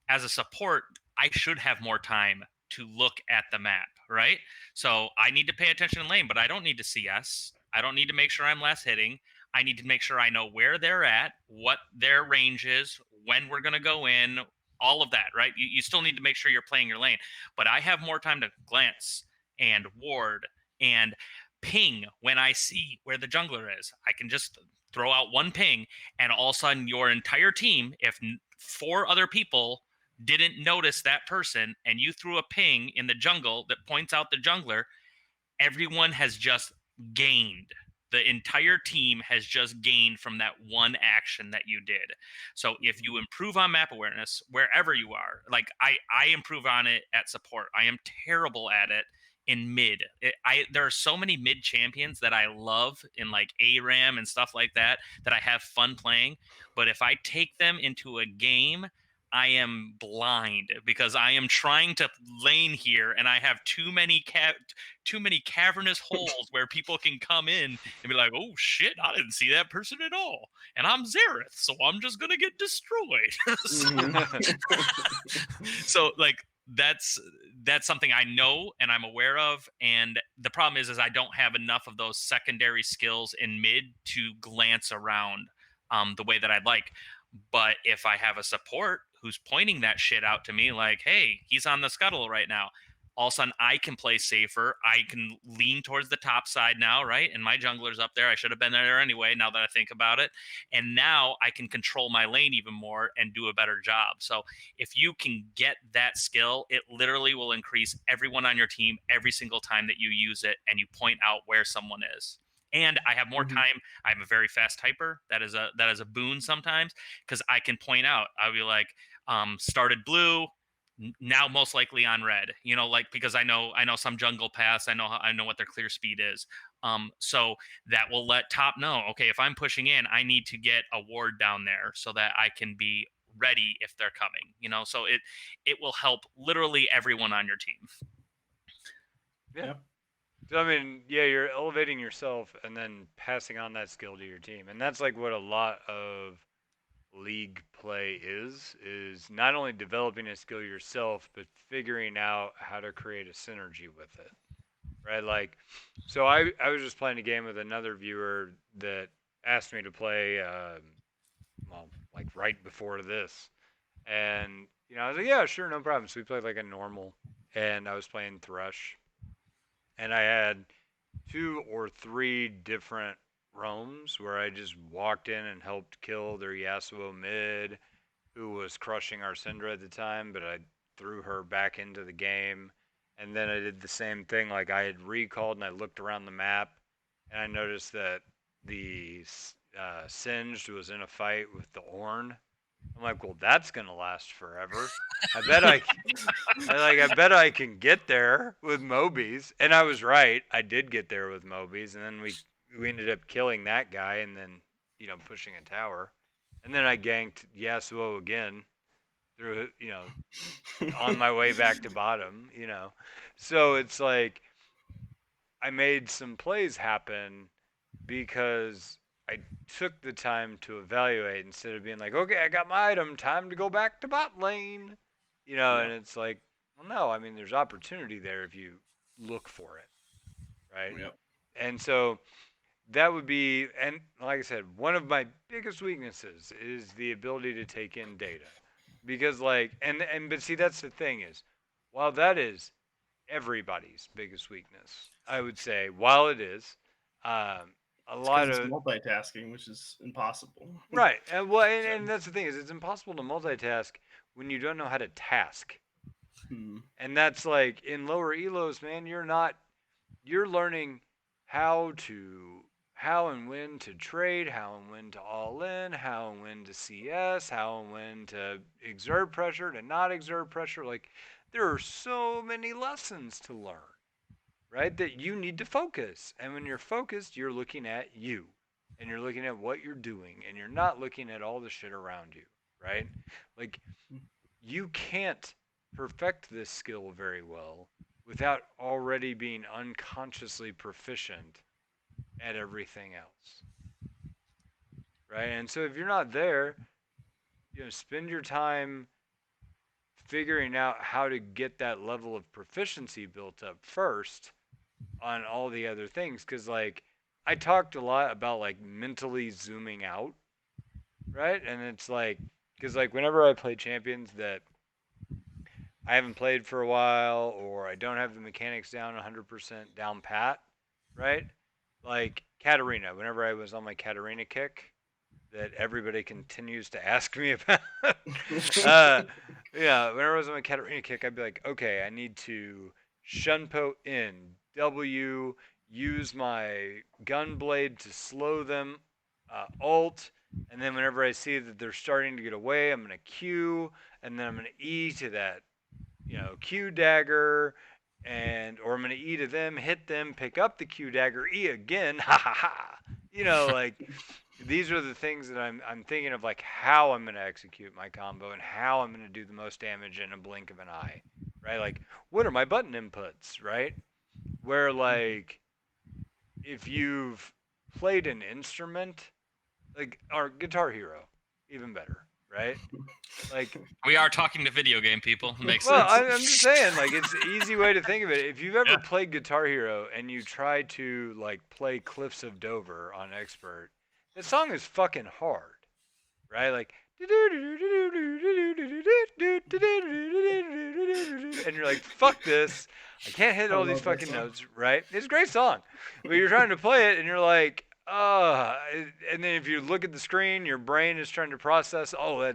As a support, I should have more time to look at the map, right? So I need to pay attention in lane, but I don't need to CS. I don't need to make sure I'm less hitting. I need to make sure I know where they're at, what their range is, when we're going to go in, all of that, right? You still need to make sure you're playing your lane, but I have more time to glance and ward and ping when I see where the jungler is. I can just throw out one ping, and all of a sudden, your entire team, if four other people didn't notice that person, and you threw a ping in the jungle that points out the jungler, everyone has just gained. The entire team has just gained from that one action that you did. So if you improve on map awareness wherever you are, like I improve on it at support. I am terrible at it in mid. There are so many mid champions that I love in like ARAM and stuff like that that I have fun playing. But if I take them into a game, I am blind because I am trying to lane here and I have too many cavernous holes where people can come in and be like, "Oh shit, I didn't see that person at all," and I'm Xerath, so I'm just gonna get destroyed. So like that's something I know and I'm aware of, and the problem is I don't have enough of those secondary skills in mid to glance around the way that I'd like. But if I have a support who's pointing that shit out to me, like, hey, he's on the scuttle right now, all of a sudden I can play safer. I can lean towards the top side now, right? And my jungler's up there. I should have been there anyway, now that I think about it. And now I can control my lane even more and do a better job. So if you can get that skill, it literally will increase everyone on your team every single time that you use it and you point out where someone is. And I have more time. I'm a very fast typer. That is a boon sometimes because I can point out. I'll be like, started blue, now most likely on red. You know, like because I know some jungle paths. I know what their clear speed is. So that will let top know. Okay, if I'm pushing in, I need to get a ward down there so that I can be ready if they're coming. You know, so it will help literally everyone on your team. yeah. So, I mean, yeah, you're elevating yourself and then passing on that skill to your team. And that's like what a lot of league play is not only developing a skill yourself, but figuring out how to create a synergy with it. Right? Like, so I was just playing a game with another viewer that asked me to play, well, like right before this. And, I was like, yeah, sure, no problem. So we played like a normal, and I was playing Thrush. And I had two or three different roams where I just walked in and helped kill their Yasuo mid, who was crushing our Syndra at the time, but I threw her back into the game. And then I did the same thing. Like I had recalled and I looked around the map and I noticed that the Singed was in a fight with the Ornn. I'm like, well, that's gonna last forever. I bet I bet I can get there with Mobies, and I was right. I did get there with Mobies, and then we ended up killing that guy, and then pushing a tower, and then I ganked Yasuo again through on my way back to bottom. So it's like I made some plays happen because I took the time to evaluate instead of being like, okay, I got my item, time to go back to bot lane. And it's like, well, no, I mean, there's opportunity there if you look for it, right? Yep. And so that would be, and like I said, one of my biggest weaknesses is the ability to take in data. Because, like, but see, that's the thing is, while that is everybody's biggest weakness, I would say, while it is, a lot it's of multitasking, which is impossible. right, and that's the thing is it's impossible to multitask when you don't know how to task, and that's like in lower elos, man. You're learning how and when to trade, how and when to all in, how and when to CS, how and when to exert pressure, to not exert pressure. Like there are so many lessons to learn, right? That you need to focus. And when you're focused, you're looking at you and you're looking at what you're doing and you're not looking at all the shit around you, right? Like you can't perfect this skill very well without already being unconsciously proficient at everything else. Right? And so if you're not there, spend your time figuring out how to get that level of proficiency built up first on all the other things. Because, like, I talked a lot about, like, mentally zooming out, right? And it's like, because, like, whenever I play champions that I haven't played for a while, or I don't have the mechanics down 100% down pat, right? Like Katarina, whenever I was on my Katarina kick, that everybody continues to ask me about. Yeah, whenever I was on my Katarina kick, I'd be like, okay, I need to shunpo in W, use my gun blade to slow them, alt, and then whenever I see that they're starting to get away, I'm gonna Q, and then I'm gonna E to that, Q dagger, or I'm gonna E to them, hit them, pick up the Q dagger, E again, ha ha ha. Like these are the things that I'm thinking of, like how I'm gonna execute my combo and how I'm gonna do the most damage in a blink of an eye, right? Like what are my button inputs, right? Where like if you've played an instrument, like our Guitar Hero, even better, right? Like we are talking to video game people. Makes well, sense. I'm just saying, like it's an easy way to think of it. If you've ever played Guitar Hero and you try to like play Cliffs of Dover on Expert, that song is fucking hard, right? Like and you're like, fuck this. I can't hit all these fucking notes, right? It's a great song. But you're trying to play it and you're like, and then if you look at the screen, your brain is trying to process, oh,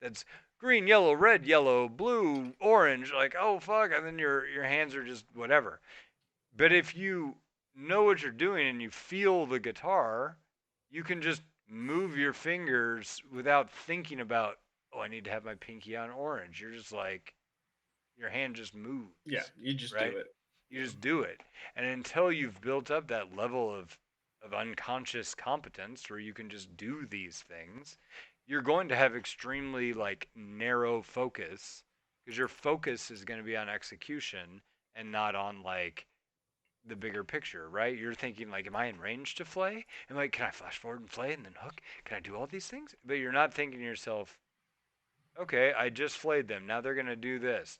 that's green, yellow, red, yellow, blue, orange, like, oh fuck, and then your hands are just whatever. But if you know what you're doing and you feel the guitar, you can just move your fingers without thinking about, oh, I need to have my pinky on orange. You're just like, your hand just moves. Yeah, you just right? do it. You just do it. And until you've built up that level of unconscious competence where you can just do these things, you're going to have extremely like narrow focus because your focus is going to be on execution and not on like the bigger picture, right? You're thinking like, am I in range to flay? Am I, can I flash forward and flay and then hook? Can I do all these things? But you're not thinking to yourself, okay, I just flayed them. Now they're going to do this.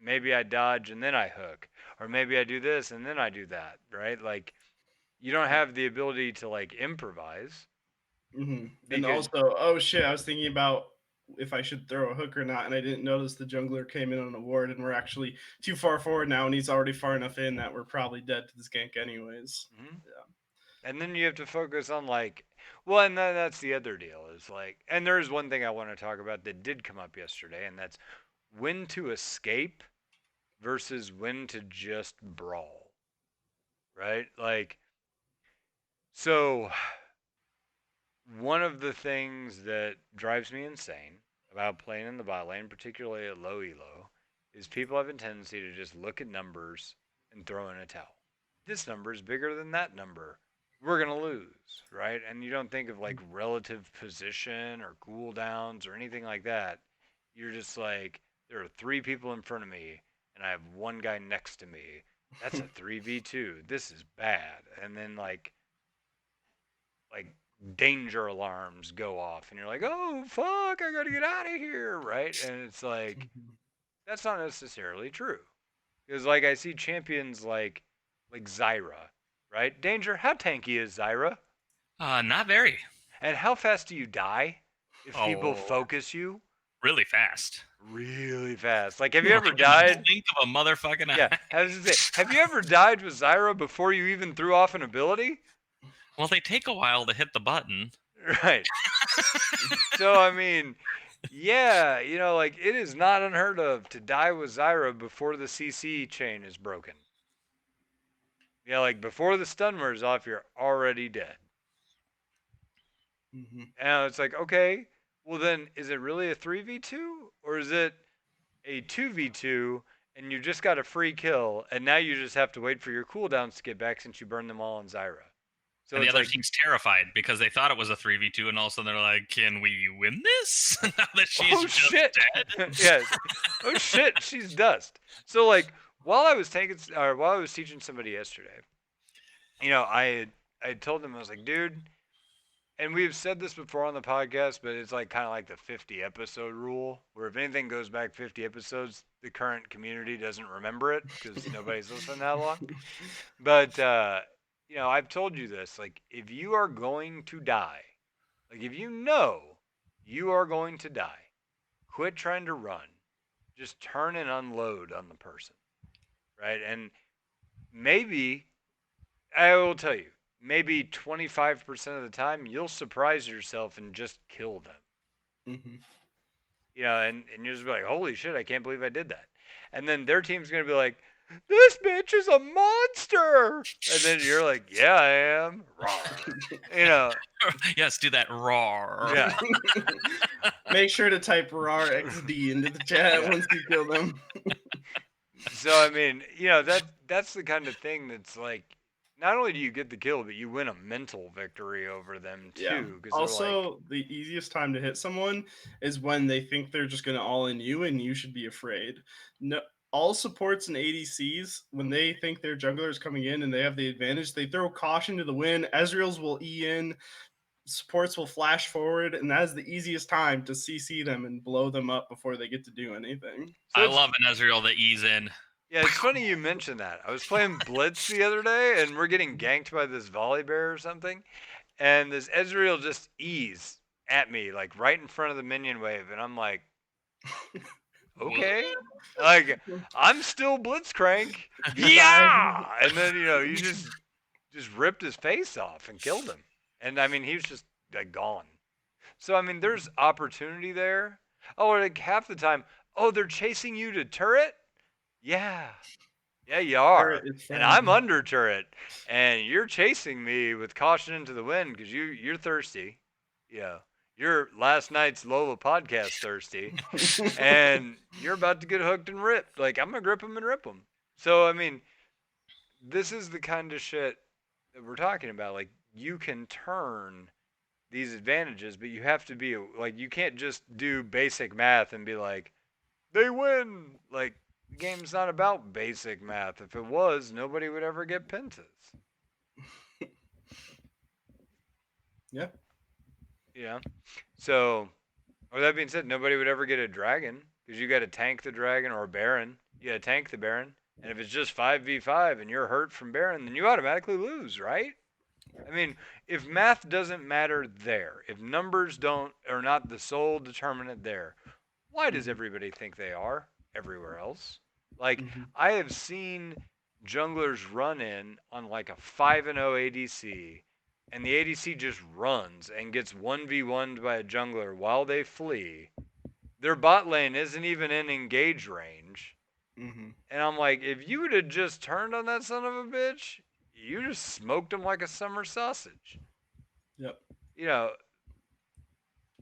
Maybe I dodge and then I hook. Or maybe I do this and then I do that, right? Like, you don't have the ability to like improvise. Mm-hmm. And also, oh shit, I was thinking about if I should throw a hook or not, and I didn't notice the jungler came in on a ward, and we're actually too far forward now, and he's already far enough in that we're probably dead to this gank anyways. Mm-hmm. Yeah. And then you have to focus on like, well, and that's the other deal is like, and there's one thing I want to talk about that did come up yesterday, and that's when to escape versus when to just brawl, right? Like, so one of the things that drives me insane about playing in the bot lane, particularly at low elo, is people have a tendency to just look at numbers and throw in a towel. This number is bigger than that number. We're going to lose, right? And you don't think of like relative position or cooldowns or anything like that. You're just like, there are 3 people in front of me and I have 1 guy next to me. That's a 3v2. This is bad. And then like danger alarms go off and you're like, oh fuck, I gotta get out of here, right? And it's like, that's not necessarily true, because like I see champions like Zyra, right? Danger, how tanky is Zyra? Not very. And how fast do you die if people focus you? Really fast. Really fast. Like, have you ever died? Blink of a motherfucking eye. Yeah. Have you ever died with Zyra before you even threw off an ability? Well, they take a while to hit the button. Right. So, I mean, yeah, like, it is not unheard of to die with Zyra before the CC chain is broken. Yeah, like, before the stun wears off, you're already dead. Mm-hmm. And it's like, okay, well then, is it really a 3v2? Or is it a 2v2 and you just got a free kill, and now you just have to wait for your cooldowns to get back since you burned them all on Zyra? So and the other team's terrified because they thought it was a 3v2, and all of a sudden they're like, can we win this? Now that she's just dead? Yes. Oh shit, she's dust. So like, while I was teaching somebody yesterday, I told them, I was like, dude, and we've said this before on the podcast, but it's like kind of like the 50 episode rule, where if anything goes back 50 episodes, the current community doesn't remember it because nobody's listened that long. But I've told you this, like if you are going to die, like if you know you are going to die, quit trying to run. Just turn and unload on the person, right? And maybe I will tell you, maybe 25% of the time you'll surprise yourself and just kill them. Mm-hmm. And you'll just be like, holy shit, I can't believe I did that. And then their team's going to be like, this bitch is a monster. And then you're like, yeah, I am. Rawr. Yes, do that raw. Yeah. Make sure to type RAR XD into the chat once you kill them. So, I mean, that's the kind of thing that's like, not only do you get the kill, but you win a mental victory over them too. Yeah. Also, the easiest time to hit someone is when they think they're just going to all in you, and you should be afraid. No, all supports and ADCs, when they think their jungler is coming in and they have the advantage, they throw caution to the wind. Ezreal's will E in, supports will flash forward, and that is the easiest time to CC them and blow them up before they get to do anything. So I love an Ezreal that ease in. Yeah, it's funny you mentioned that. I was playing Blitz the other day, and we're getting ganked by this volley bear or something, and this Ezreal just ease at me, like right in front of the minion wave, and I'm like, okay, like I'm still Blitzcrank, yeah, and then you just ripped his face off and killed him, and I mean he was just like gone. So I mean, there's opportunity there. Oh, like half the time, oh, they're chasing you to turret. Yeah, you are. And I'm under turret, and you're chasing me with caution into the wind because you're thirsty. Yeah, you're last night's LOLA podcast thirsty, and you're about to get hooked and ripped. Like I'm gonna grip him and rip him. So I mean, this is the kind of shit that we're talking about. Like you can turn these advantages, but you have to be like you can't just do basic math and be like, they win. Like the game's not about basic math. If it was, nobody would ever get pentas. Yeah. Yeah. So, with that being said, nobody would ever get a dragon because you got to tank the dragon or a baron. You got to tank the baron, and if it's just 5v5 and you're hurt from baron, then you automatically lose, right? I mean, if math doesn't matter there, if numbers are not the sole determinant there, why does everybody think they are everywhere else? Like, I have seen junglers run in on like a 5-0 ADC, and the ADC just runs and gets 1v1'd by a jungler while they flee. Their bot lane isn't even in engage range. And I'm like, if you would have just turned on that son of a bitch, you just smoked him like a summer sausage. Yep.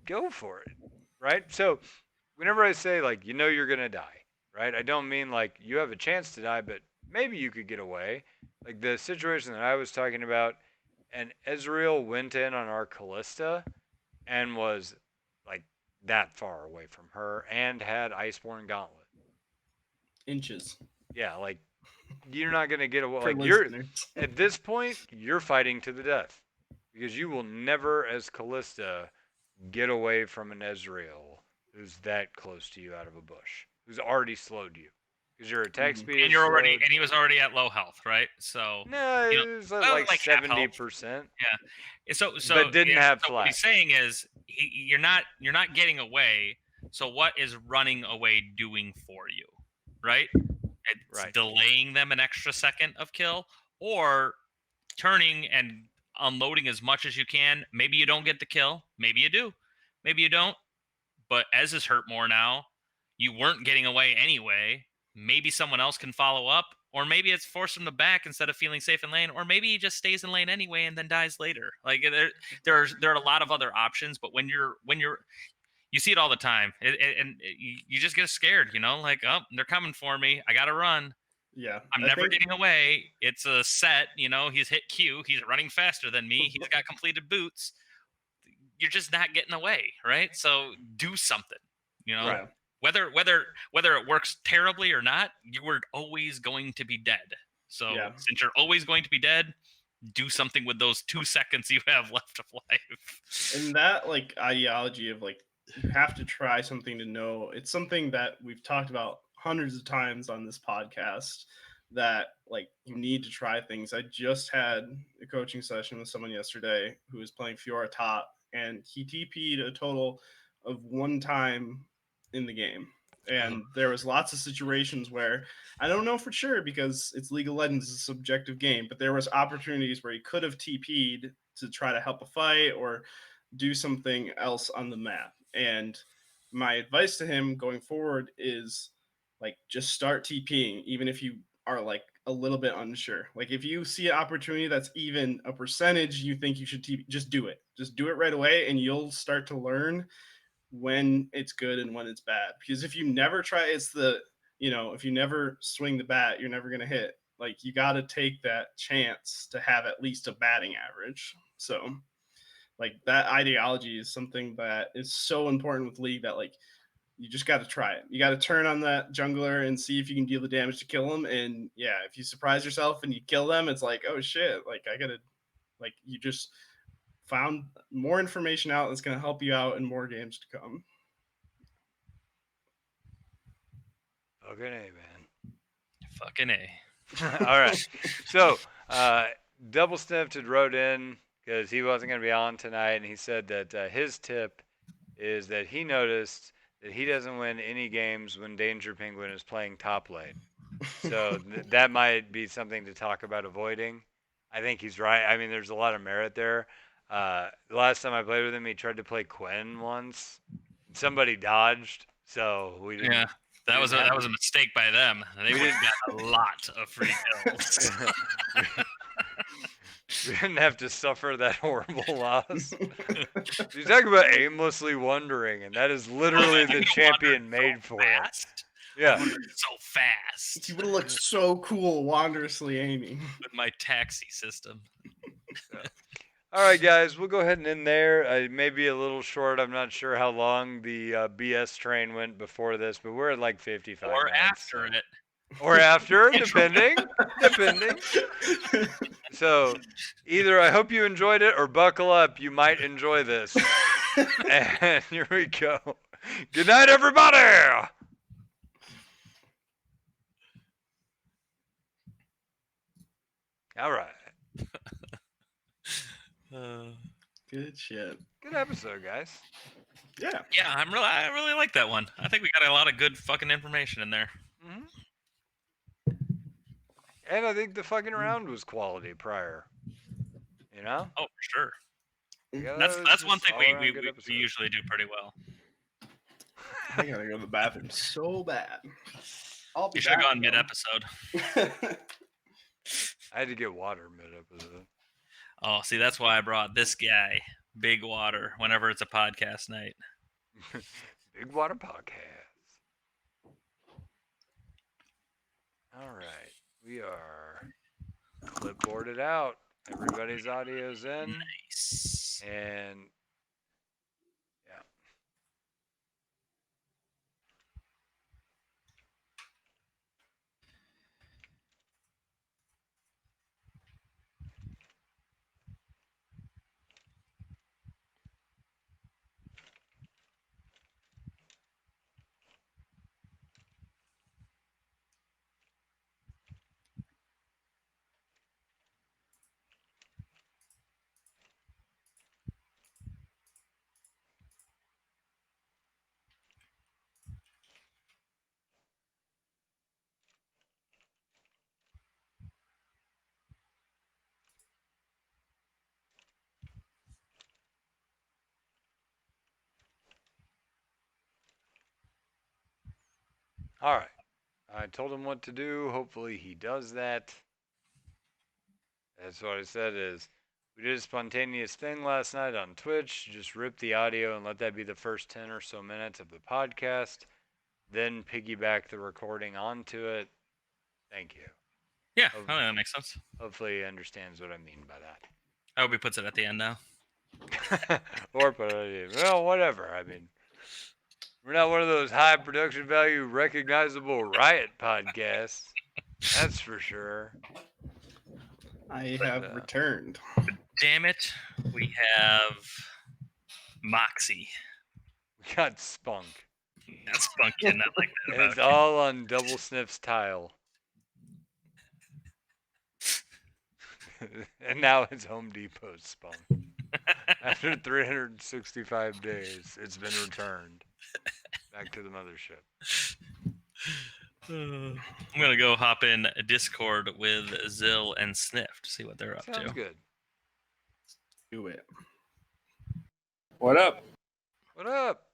Go for it, right? So whenever I say like, you're gonna die, right? I don't mean like you have a chance to die, but maybe you could get away. Like the situation that I was talking about, and Ezreal went in on our Callista and was like that far away from her and had Iceborne Gauntlet. Inches. Yeah, like you're not gonna get away. Like you're at this point, you're fighting to the death because you will never, as Callista, get away from an Ezreal who's that close to you out of a bush, who's already slowed you because your attack speed. And he was already at low health, right? So no, it was like 70%. Yeah. So but didn't have flash. What he's saying is you're not getting away. So what is running away doing for you, right? It's delaying them an extra second of kill, or turning and unloading as much as you can. Maybe you don't get the kill. Maybe you do. Maybe you don't. But Ez is hurt more now. You weren't getting away anyway. Maybe someone else can follow up, or maybe it's forced him to back instead of feeling safe in lane, or maybe he just stays in lane anyway and then dies later. Like there are a lot of other options, but when you're you see it all the time, and you just get scared, like, oh, they're coming for me. I got to run. Yeah. I'm never getting away. It's a set, he's hit Q. He's running faster than me. He's got completed boots. You're just not getting away, right? So do something, Right. whether it works terribly or not, you are always going to be dead. So since you're always going to be dead, do something with those 2 seconds you have left of life. And that like ideology of like you have to try something to know, it's something that we've talked about hundreds of times on this podcast, that like you need to try things. I just had a coaching session with someone yesterday who was playing Fiora top, and he TP'd a total of 1 time in the game. And there was lots of situations where I don't know for sure because it's League of Legends, it's a subjective game, but there was opportunities where he could have TP'd to try to help a fight or do something else on the map. And my advice to him going forward is like just start TPing, even if you are like a little bit unsure. Like if you see an opportunity that's even a percentage you think you should TP, just do it. Just do it right away, and you'll start to learn when it's good and when it's bad. Because if you never try, it's the, if you never swing the bat, you're never going to hit. Like you got to take that chance to have at least a batting average. So like that ideology is something that is so important with League, that like you just got to try it. You got to turn on that jungler and see if you can deal the damage to kill them. And yeah, if you surprise yourself and you kill them, it's like, oh shit, like I gotta, like you just found more information out that's going to help you out in more games to come. Fucking A, man. Fucking A. All right. So, Double Sniffed had wrote in because he wasn't going to be on tonight, and he said that his tip is that he noticed that he doesn't win any games when Danger Penguin is playing top lane. So that might be something to talk about avoiding. I think he's right. I mean, there's a lot of merit there. The last time I played with him, he tried to play Quinn once. Somebody dodged, so we didn't. Yeah, that was a mistake by them. They would have got a lot of free kills. We didn't have to suffer that horrible loss. You talk about aimlessly wandering, and that is literally the champion made for it. Yeah. So fast. He would have looked so cool wandrously aiming. With my taxi system. All right, guys, we'll go ahead and end there. Maybe a little short. I'm not sure how long the BS train went before this, but we're at like 55 or minutes. After it. Or after, depending. So either I hope you enjoyed it or buckle up. You might enjoy this. And here we go. Good night, everybody. All right. Good shit. Good episode, guys. Yeah. Yeah, I really like that one. I think we got a lot of good fucking information in there. Mm-hmm. And I think the fucking round was quality prior. You know? Oh, for sure. Yeah, that's one thing we usually do pretty well. I gotta go to the bathroom so bad. You should have gone mid-episode. I had to get water mid-episode. Oh, see, that's why I brought this guy, Big Water, whenever it's a podcast night. Big Water Podcast. All right. We are clipboarded out. Everybody's audio's in. Nice. And yeah. All right. I told him what to do. Hopefully he does that. That's what I said is we did a spontaneous thing last night on Twitch. Just rip the audio and let that be the first 10 or so minutes of the podcast. Then piggyback the recording onto it. Thank you. Yeah, I think that makes sense. Hopefully he understands what I mean by that. I hope he puts it at the end now. Or put it, well, whatever. I mean, We're not one of those high production value, recognizable riot podcasts. That's for sure. I have returned. Damn it, we have Moxie. We got Spunk. That's Spunkin. I like that. And it's all on Double Sniff's tile. And now it's Home Depot's Spunk. After 365 days, it's been returned back to the mothership. I'm gonna go hop in Discord with Zill and Sniff to see what they're up to. Sounds good. Do it. What up? What up?